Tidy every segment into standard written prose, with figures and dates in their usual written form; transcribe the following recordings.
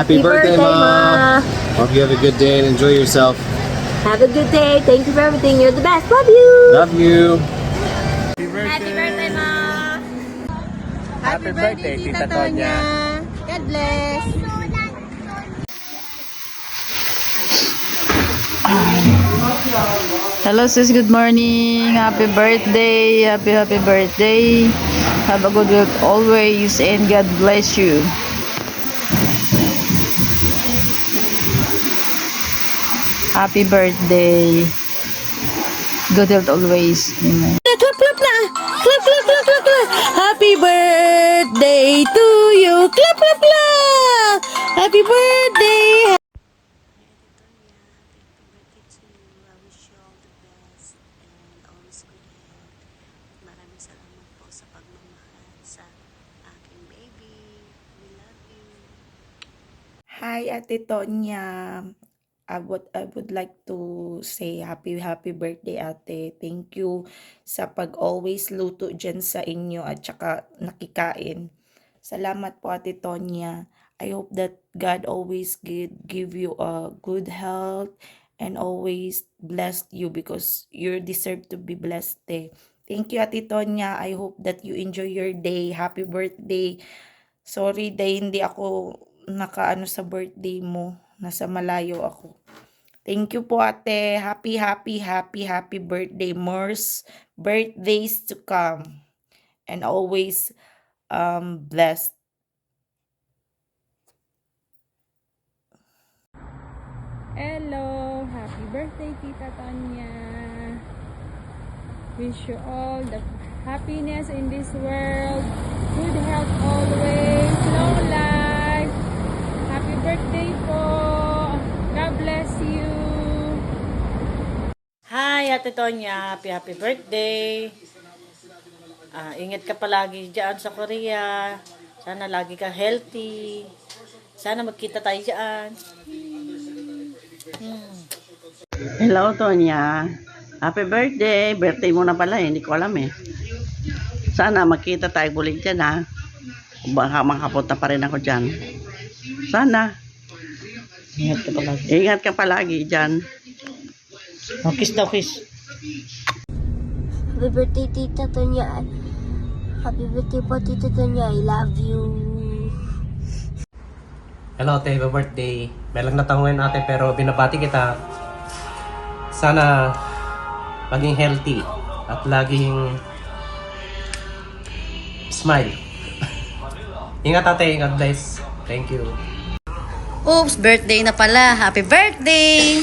Happy birthday, Ma! Hope you have a good day and enjoy yourself. Have a good day. Thank you for everything. You're the best. Love you. Love you. Happy birthday, Ma. Happy birthday, Tita Tonya. God bless. Hello sis, good morning. Happy birthday. Happy birthday. Have a good week always and God bless you. Happy birthday. Good health always. Amen. Clap, clap, clap. Clap, clap, clap, clap, clap. Happy birthday to you. Clap, clap, clap. Happy birthday. Maraming salamat po sa pagmamahal sa aking baby. We love you. Hi, Ate Tonya. I would like to say happy birthday, Ate. Thank you sa pag-always luto dyan sa inyo at saka nakikain. Salamat po, Ate Tonya. I hope that God always give you a good health and always bless you because you deserve to be blessed. Thank you, Ate Tonya. I hope that you enjoy your day. Happy birthday. Sorry dahil hindi ako nakaano sa birthday mo. Nasa malayo ako. Thank you po, ate. Happy birthday. More birthdays to come. And always blessed. Hello! Happy birthday, Tita Tonya! Wish you all the happiness in this world, good health always, long life. Happy birthday po! God bless you! Hi, Ate Tonya. Happy birthday. Ingat ka palagi dyan sa Korea. Sana lagi ka healthy. Sana magkita tayo dyan. Hello, Tonya. Happy birthday. Birthday mo na pala eh. Hindi ko alam eh. Sana magkita tayo ulit dyan ha. Baka makapunta pa rin ako dyan. Sana. Ingat ka palagi. Ingat ka palagi dyan. Kiss daw, kiss. Happy birthday, Tita Tonya. Happy birthday po, Tita Tonya. I love you. Hello ate, happy birthday. May lang natanguin ate pero binabati kita. Sana maging healthy at laging smile. Ingat ate, God bless. Thank you. Oops, birthday na pala. Happy birthday!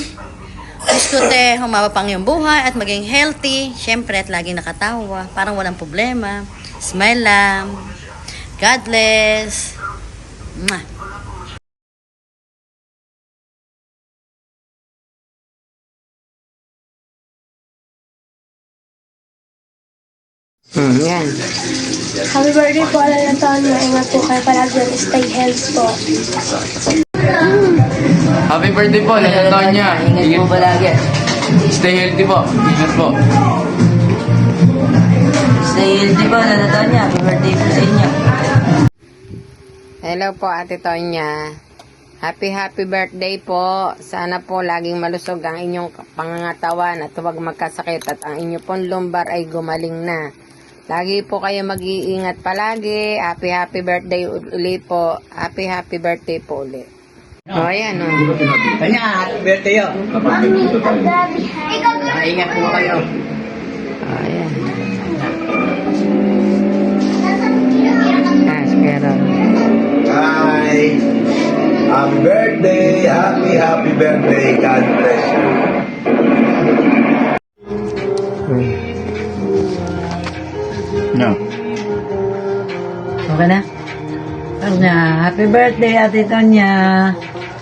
Wish ko te, humaba pang iyong buhay at maging healthy. Siyempre at laging nakatawa. Parang walang problema. Smile lang. God bless. Mwah. Yan. Happy birthday po, Alan Antonio. Ingat po kayo palagi. Stay healthy po. Happy birthday po, Lala Tonya. Ingat po palagi. Stay healthy po. Ingat po. Stay healthy po, Lala Tonya. Happy birthday po sa inyo. Hello po, Ate Tonya. Happy birthday po. Sana po laging malusog ang inyong pangangatawan at huwag magkasakit at ang inyong pong lumbar ay gumaling na. Lagi po kayo mag-iingat palagi. Happy birthday ulit po. Happy birthday po ulit. O, ayan o. Kanya, happy birthday yo. Ingat po kayo. O, ayan. Pero Hi! Happy birthday! Happy birthday! God bless you! No. Okay na? Tonya, happy birthday, Ate Tonya.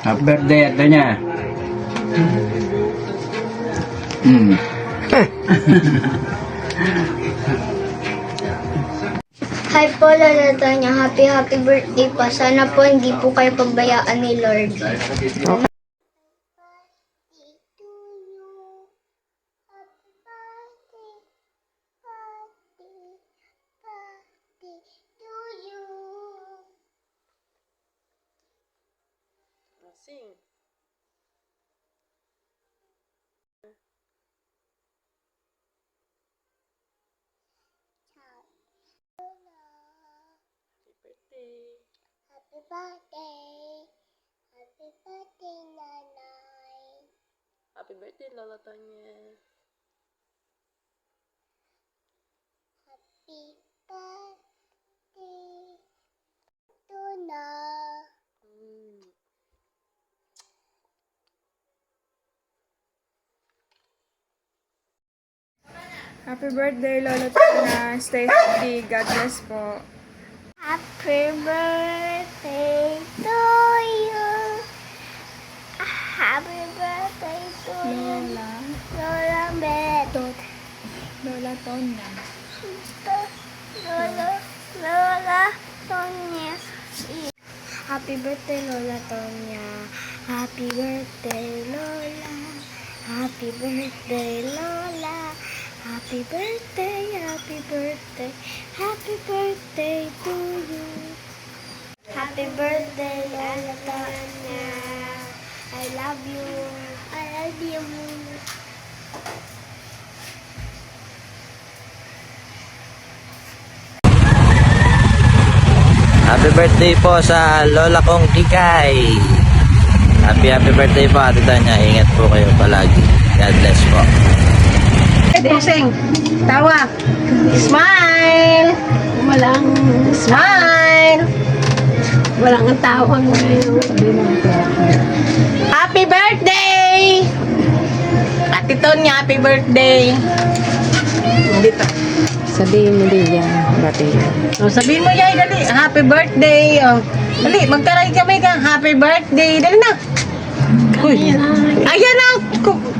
Happy birthday, Tonya. Hi po, Lola Tonya. Happy birthday po. Sana po hindi po kayo pabayaan ni Lord. Sing. Happy birthday. Happy birthday. Happy birthday, Nanay. Happy birthday, Lola Tonya. Happy birthday to Na. Happy birthday, Lola Tina. Stay healthy. God bless po. Happy birthday to you. Happy birthday to you. Lola Medot. Lola Tonya. Lola Tonya. Happy birthday, Lola Tonya. Happy birthday, Lola. Happy birthday, Lola. Happy birthday, happy birthday, happy birthday to you. Happy birthday, Lola Tonya. I love you. I love you. Happy birthday po sa lola kong Kikay. Happy birthday po Ate Tanya. Ingat po kayo palagi. God bless po. Busing, tawa. Smile. Walang Smile. walang tawag ngayon. Happy birthday! Ate Tonya, happy birthday. Dito. Sabihin mo din yan, bati. Oh, sabihin mo yay, dali. Happy birthday. Oh. Dali, magtaray kami ka. Happy birthday. Dali na. Uy. Ayan na.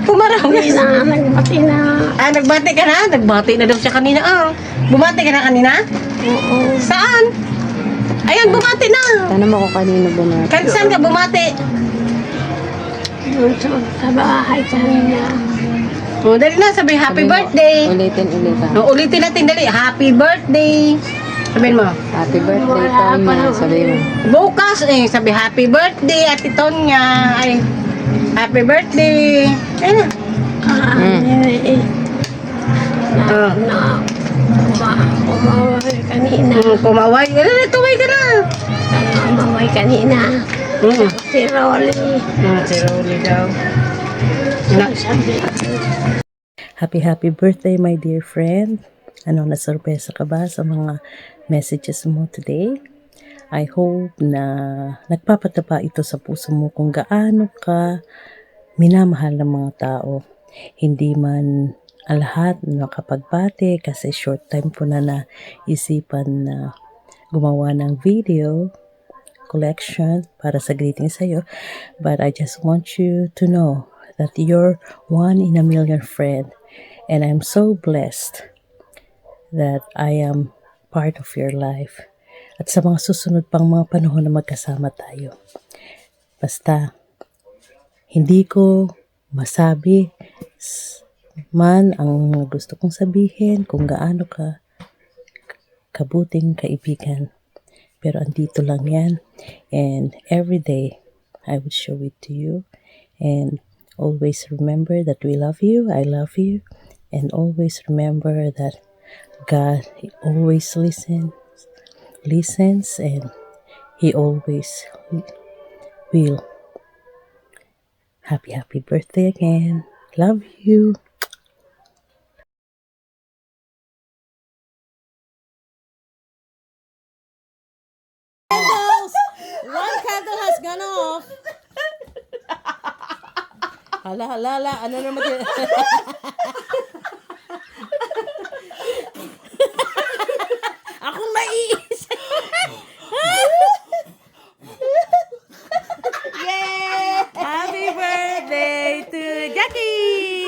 Kumarami na. Nagbati na. Ah, nagbati ka na? Nagbati na daw siya kanina. Ah. Bumati ka na kanina? Oo. Saan? Ayan, bumati na. Tanong mo kung kanino bumati. Saan ka bumati? Doon sa bahay kanina. Oh, dali na. Sabi, happy birthday. Ulitin. Oh, ulitin natin, dali. Happy birthday. Sabihin mo. Happy birthday, Tonya. Sabihin mo. Bukas sabi happy birthday Ate Tonya. Ay, happy birthday. Ayun na. Kumaway kanina. Kumaway. Tuway ka na. Kumaway kanina. Si Rolly. Si Rolly daw. Happy birthday, my dear friend. Anong nasorpresa ka ba sa mga messages mo today? I hope na nagpapataba ito sa puso mo kung gaano ka minamahal ng mga tao. Hindi man lahat nakapagbati kasi short time po na naisipan na gumawa ng video collection para sa greeting sa'yo. But I just want you to know that you're one in a million friend. And I'm so blessed that I am part of your life. At sa mga susunod pang mga panahon na magkasama tayo. Basta, hindi ko masabi man ang gusto kong sabihin kung gaano ka kabuting kaibigan. Pero andito lang yan. And every day, I would show it to you. And always remember that we love you, I love you. And always remember that God always listens and He always will. Happy birthday again. Love you. One candle has gone off. Hala. Ano naman yun? Akong maiisip. Yay! Happy birthday to Jackie!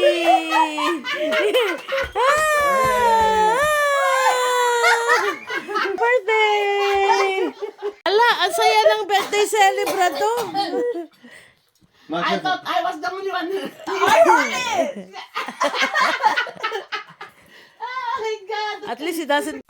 Birthday! Ala, ang saya ng birthday celebrado. I thought I was the only one. At least he doesn't